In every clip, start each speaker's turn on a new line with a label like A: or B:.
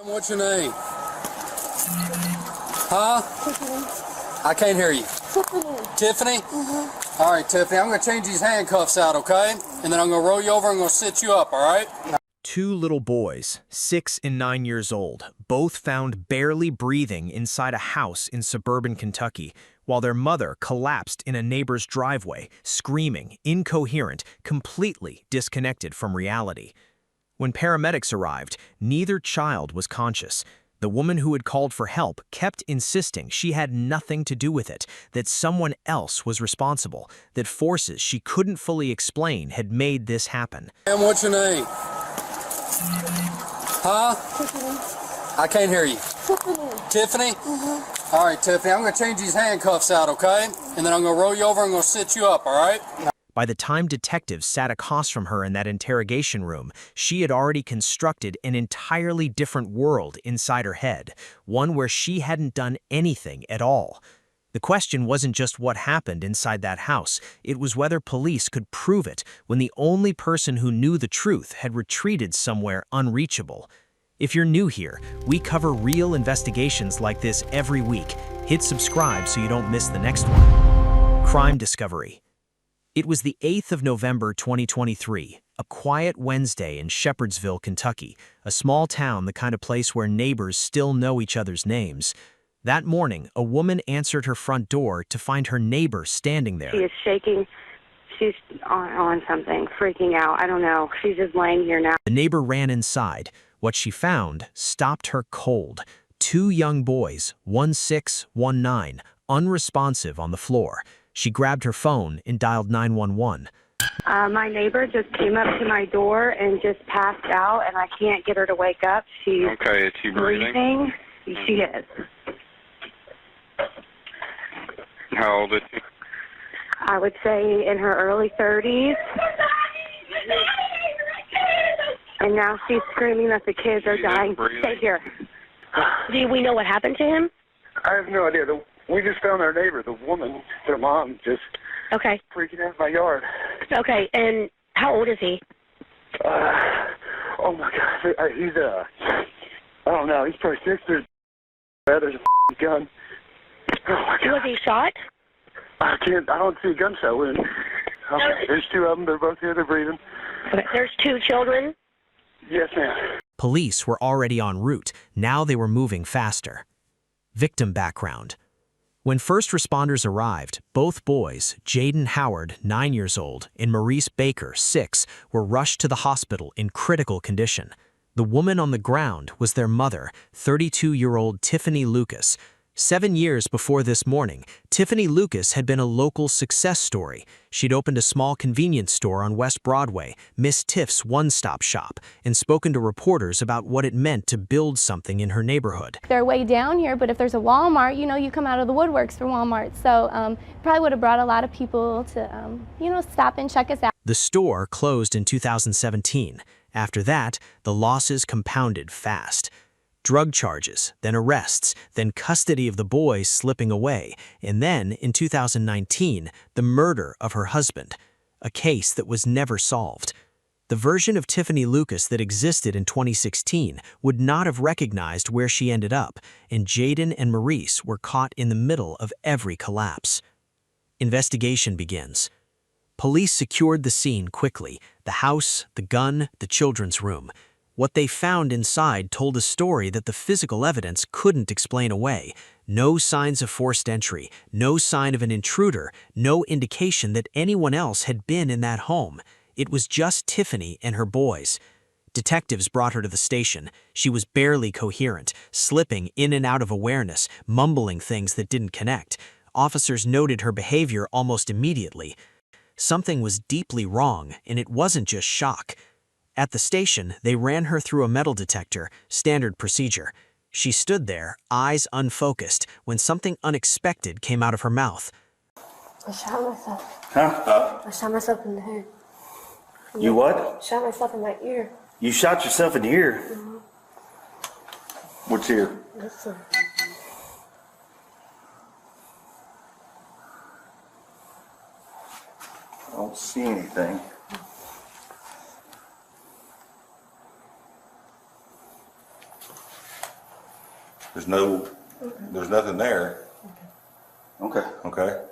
A: What's your name? Huh?
B: Tiffany.
A: I can't hear you.
B: Tiffany.
A: Tiffany? All right, Tiffany, I'm going to change these handcuffs out, okay? And then I'm going to roll you over and I'm going to sit you up, all right?
C: Two little boys, 6 and 9 years old, both found barely breathing inside a house in suburban Kentucky, while their mother collapsed in a neighbor's driveway, screaming, incoherent, completely disconnected from reality. When paramedics arrived, neither child was conscious. The woman who had called for help kept insisting she had nothing to do with it, that someone else was responsible, that forces she couldn't fully explain had made this happen.
A: And what's your name? Huh?
B: Tiffany.
A: I can't hear you.
B: Tiffany.
A: Tiffany? All right, Tiffany, I'm going to change these handcuffs out, okay? And then I'm going to roll you over and I'm going to sit you up, all right?
C: By the time detectives sat across from her in that interrogation room, she had already constructed an entirely different world inside her head, one where she hadn't done anything at all. The question wasn't just what happened inside that house, it was whether police could prove it when the only person who knew the truth had retreated somewhere unreachable. If you're new here, we cover real investigations like this every week. Hit subscribe so you don't miss the next one. Crime Discovery. It was the 8th of November 2023, a quiet Wednesday in Shepherdsville, Kentucky, a small town, the kind of place where neighbors still know each other's names. That morning, a woman answered her front door to find her neighbor standing there.
D: She is shaking. She's on something, freaking out. I don't know. She's just laying here now.
C: The neighbor ran inside. What she found stopped her cold. 2 young boys, 1 6, 1 9, unresponsive on the floor. She grabbed her phone and dialed 911.
D: My neighbor just came up to my door and just passed out, and I can't get her to wake up. She's
E: okay. Is she breathing?
D: She is.
E: How old is she?
D: I would say in her early 30s. And now she's screaming that the kids are dying. Stay here.
F: Do we know what happened to him?
E: I have no idea. We just found our neighbor, the woman, their mom, just freaking out in my yard.
F: Okay, and how old is he?
E: Oh my God, he's I don't know. He's probably 6 or there's a gun. Oh my God.
F: Was he shot?
E: I don't see a gunshot wound. Okay, there's 2 of them. They're both here. They're breathing.
F: Okay. There's 2 children?
E: Yes, ma'am.
C: Police were already en route. Now they were moving faster. Victim background. When first responders arrived, both boys, Jaden Howard, 9 years old, and Maurice Baker, 6, were rushed to the hospital in critical condition. The woman on the ground was their mother, 32-year-old Tiffany Lucas. 7 years before this morning, Tiffany Lucas had been a local success story. She'd opened a small convenience store on West Broadway, Miss Tiff's one-stop shop, and spoken to reporters about what it meant to build something in her neighborhood.
G: They're way down here, but if there's a Walmart, you come out of the woodworks for Walmart. So probably would have brought a lot of people to, stop and check us out.
C: The store closed in 2017. After that, the losses compounded fast. Drug charges, then arrests, then custody of the boys slipping away, and then, in 2019, the murder of her husband, a case that was never solved. The version of Tiffany Lucas that existed in 2016 would not have recognized where she ended up, and Jaden and Maurice were caught in the middle of every collapse. Investigation begins. Police secured the scene quickly: the house, the gun, the children's room. What they found inside told a story that the physical evidence couldn't explain away. No signs of forced entry, no sign of an intruder, no indication that anyone else had been in that home. It was just Tiffany and her boys. Detectives brought her to the station. She was barely coherent, slipping in and out of awareness, mumbling things that didn't connect. Officers noted her behavior almost immediately. Something was deeply wrong, and it wasn't just shock. At the station, they ran her through a metal detector, standard procedure. She stood there, eyes unfocused, when something unexpected came out of her mouth.
B: I shot myself.
H: Huh?
B: I shot myself in the head.
H: You what?
B: Shot myself in my ear.
H: You shot yourself in the ear?
B: Mm-hmm.
H: What's ear?
B: This one.
H: I don't see anything.
I: There's nothing there.
H: Okay.
I: Okay.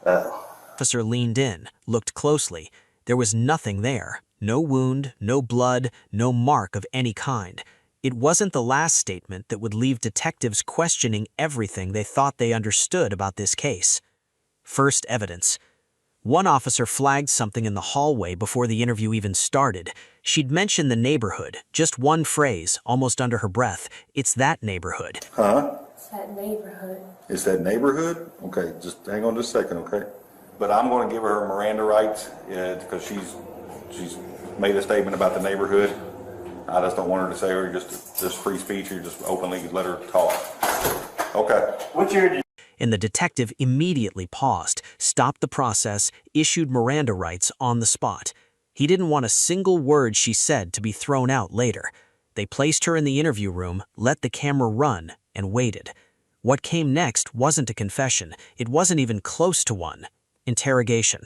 C: Officer leaned in, looked closely. There was nothing there. No wound, no blood, no mark of any kind. It wasn't the last statement that would leave detectives questioning everything they thought they understood about this case. First evidence. One officer flagged something in the hallway before the interview even started. She'd mentioned the neighborhood, just one phrase, almost under her breath. It's that neighborhood.
I: Huh?
B: It's that neighborhood.
I: It's that neighborhood? Okay, just hang on just a second, okay? But I'm going to give her Miranda rights because she's made a statement about the neighborhood. I just don't want her to say her just free speech or just openly let her talk. Okay.
H: What's your...
C: And the detective immediately paused, stopped the process, issued Miranda rights on the spot. He didn't want a single word she said to be thrown out later. They placed her in the interview room, let the camera run, and waited. What came next wasn't a confession. It wasn't even close to one. Interrogation.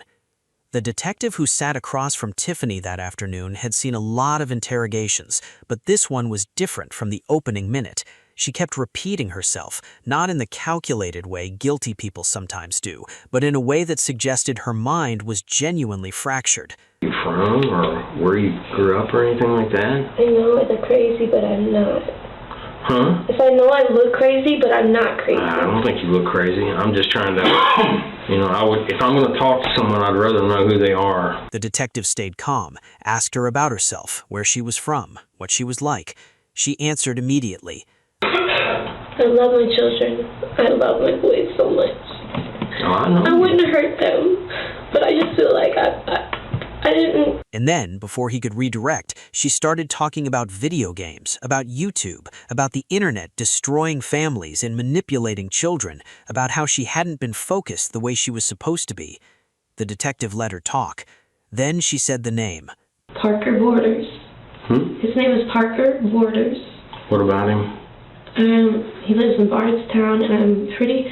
C: The detective who sat across from Tiffany that afternoon had seen a lot of interrogations, but this one was different from the opening minute. She kept repeating herself, not in the calculated way guilty people sometimes do, but in a way that suggested her mind was genuinely fractured.
J: You from, or where you grew up or anything like that?
B: I know I look crazy, but I'm not.
J: Huh?
B: If I know I look crazy, but I'm not crazy.
J: I don't think you look crazy. I'm just trying to, if I'm going to talk to someone, I'd rather know who they are.
C: The detective stayed calm, asked her about herself, where she was from, what she was like. She answered immediately.
B: I love my children. I love my boys so much.
J: Oh, I know.
B: I wouldn't hurt them, but I just feel like I didn't.
C: And then, before he could redirect, she started talking about video games, about YouTube, about the internet destroying families and manipulating children, about how she hadn't been focused the way she was supposed to be. The detective let her talk. Then she said the name.
B: Parker Borders. His name is Parker Borders.
J: What about him?
B: He lives in Bardstown, and I'm pretty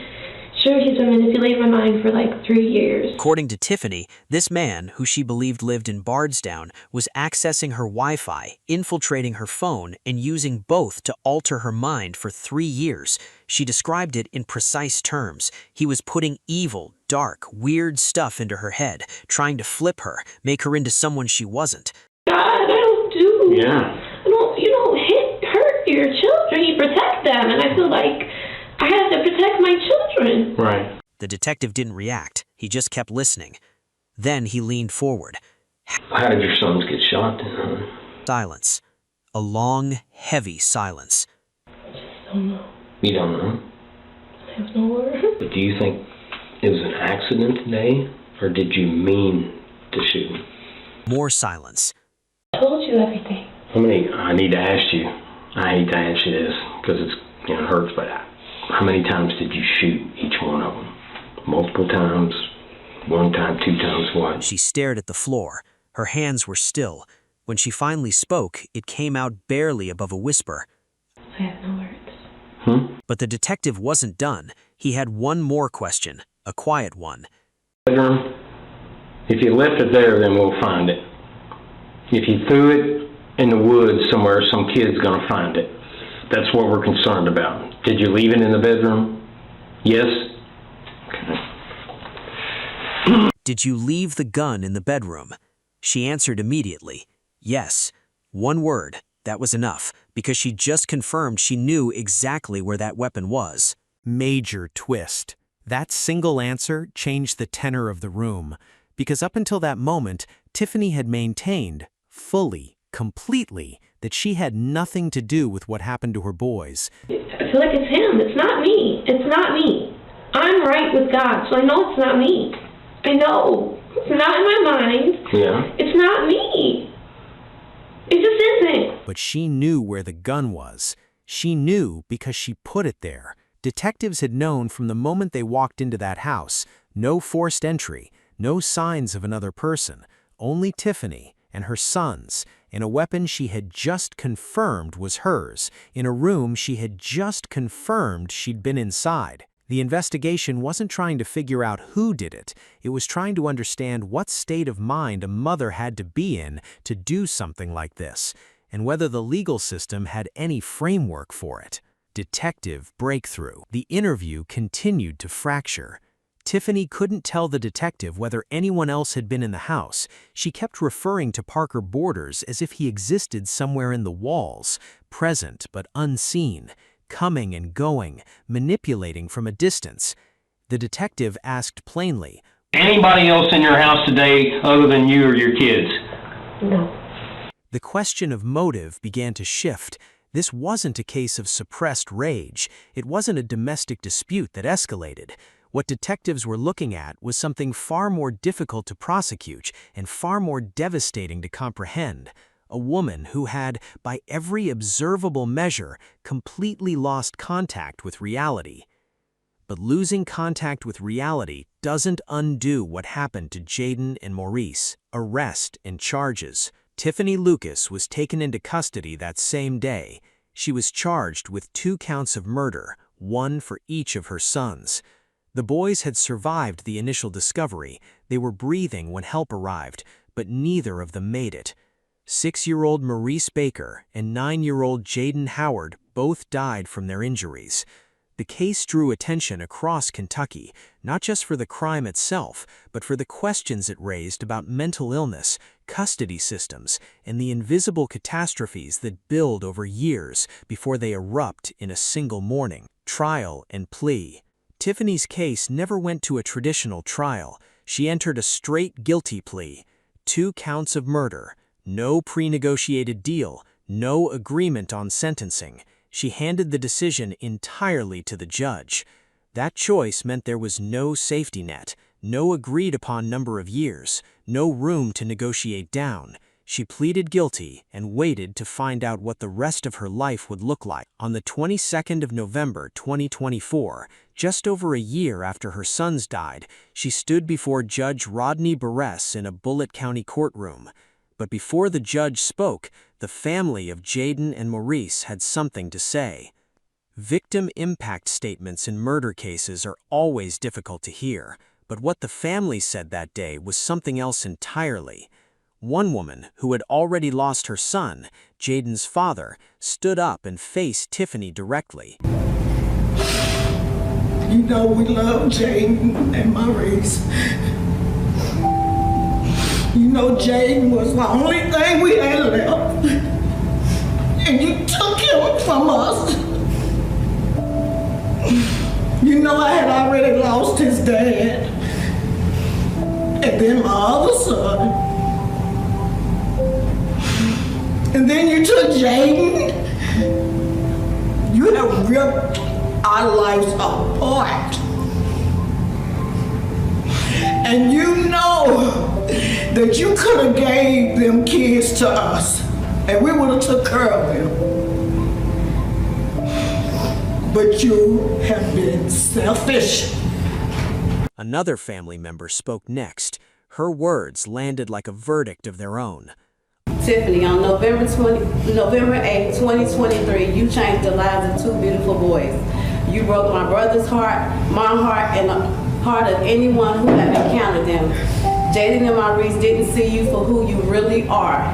B: sure he's been manipulating my mind for like 3 years.
C: According to Tiffany, this man, who she believed lived in Bardstown, was accessing her Wi-Fi, infiltrating her phone, and using both to alter her mind for 3 years. She described it in precise terms. He was putting evil, dark, weird stuff into her head, trying to flip her, make her into someone she wasn't.
B: God, I don't do.
J: Yeah.
B: You don't hurt your children. You protect them, and I feel like I have to protect my children.
J: Right.
C: The detective didn't react. He just kept listening. Then he leaned forward.
J: How did your sons get shot then, huh?
C: Silence. A long, heavy silence.
B: I just don't know.
J: You don't know?
B: I have no words.
J: But do you think it was an accident today, or did you mean to shoot him?
C: More silence.
B: I told you everything.
J: I need to ask you. I hate to ask you this because it hurts, but how many times did you shoot each one of them? Multiple times? One time, 2 times, what?
C: She stared at the floor. Her hands were still. When she finally spoke, it came out barely above a whisper.
B: I have no words.
C: But the detective wasn't done. He had one more question, a quiet one.
J: Bedroom? If you left it there, then we'll find it. If you threw it in the woods somewhere, some kid's gonna find it. That's what we're concerned about. Did you leave it in the bedroom? Yes? Okay.
C: Did you leave the gun in the bedroom? She answered immediately, yes. One word, that was enough, because she just confirmed she knew exactly where that weapon was. Major twist. That single answer changed the tenor of the room, because up until that moment, Tiffany had maintained, fully, completely, that she had nothing to do with what happened to her boys.
B: I feel like it's him. It's not me. It's not me. I'm right with God, so I know it's not me. I know. It's not in my mind.
J: Yeah.
B: It's not me. It just isn't.
C: But she knew where the gun was. She knew because she put it there. Detectives had known from the moment they walked into that house. No forced entry, no signs of another person, only Tiffany and her sons, in a weapon she had just confirmed was hers, in a room she had just confirmed she'd been inside. The investigation wasn't trying to figure out who did it. It was trying to understand what state of mind a mother had to be in to do something like this, and whether the legal system had any framework for it. Detective breakthrough. The interview continued to fracture. Tiffany couldn't tell the detective whether anyone else had been in the house. She kept referring to Parker Borders as if he existed somewhere in the walls, present but unseen, coming and going, manipulating from a distance. The detective asked plainly,
J: Anybody else in your house today other than you or your kids?
B: No.
C: The question of motive began to shift. This wasn't a case of suppressed rage. It wasn't a domestic dispute that escalated. What detectives were looking at was something far more difficult to prosecute and far more devastating to comprehend. A woman who had, by every observable measure, completely lost contact with reality. But losing contact with reality doesn't undo what happened to Jaden and Maurice. Arrest and charges. Tiffany Lucas was taken into custody that same day. She was charged with 2 counts of murder, 1 for each of her sons. The boys had survived the initial discovery. They were breathing when help arrived, but neither of them made it. 6-year-old Maurice Baker and 9-year-old Jaden Howard both died from their injuries. The case drew attention across Kentucky, not just for the crime itself, but for the questions it raised about mental illness, custody systems, and the invisible catastrophes that build over years before they erupt in a single morning. Trial and plea. Tiffany's case never went to a traditional trial. She entered a straight guilty plea. 2 counts of murder. No pre-negotiated deal. No agreement on sentencing. She handed the decision entirely to the judge. That choice meant there was no safety net, no agreed-upon number of years, no room to negotiate down. She pleaded guilty and waited to find out what the rest of her life would look like. On the 22nd of November 2024, just over a year after her sons died, she stood before Judge Rodney Barres in a Bullitt County courtroom. But before the judge spoke, the family of Jaden and Maurice had something to say. Victim impact statements in murder cases are always difficult to hear, but what the family said that day was something else entirely. One woman, who had already lost her son, Jaden's father, stood up and faced Tiffany directly.
K: You know we love Jaden and Maurice. You know Jaden was the only thing we had left. And you took him from us. You know I had already lost his dad. And then my other son. And then you took Jaden. You have ripped our lives apart. And you know that you could have gave them kids to us and we would have took care of them. But you have been selfish.
C: Another family member spoke next. Her words landed like a verdict of their own.
L: Tiffany, on November 8, 2023, you changed the lives of 2 beautiful boys. You broke my brother's heart, my heart, and the heart of anyone who had encountered them. Jaden and Maurice didn't see you for who you really are.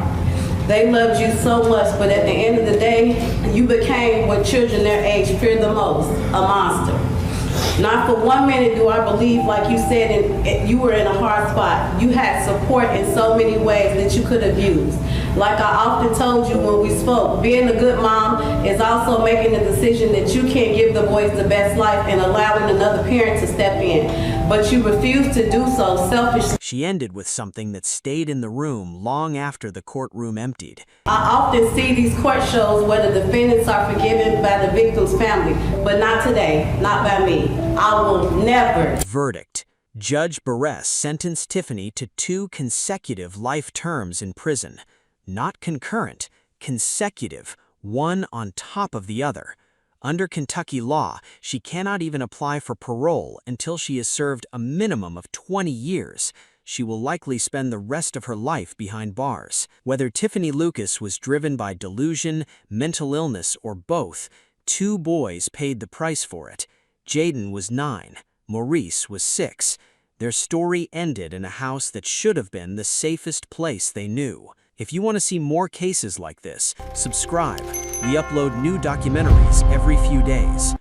L: They loved you so much, but at the end of the day, you became what children their age fear the most, a monster. Not for 1 minute do I believe, like you said, you were in a hard spot. You had support in so many ways that you could have used. Like I often told you when we spoke, being a good mom is also making the decision that you can't give the boys the best life and allowing another parent to step in. But you refuse to do so selfishly.
C: She ended with something that stayed in the room long after the courtroom emptied.
L: I often see these court shows where the defendants are forgiven by the victim's family, but not today, not by me. I will never.
C: Verdict. Judge Barres sentenced Tiffany to 2 consecutive life terms in prison. Not concurrent, consecutive, one on top of the other. Under Kentucky law, she cannot even apply for parole until she has served a minimum of 20 years. She will likely spend the rest of her life behind bars. Whether Tiffany Lucas was driven by delusion, mental illness, or both, 2 boys paid the price for it. Jaden was 9, Maurice was 6. Their story ended in a house that should have been the safest place they knew. If you want to see more cases like this, subscribe. We upload new documentaries every few days.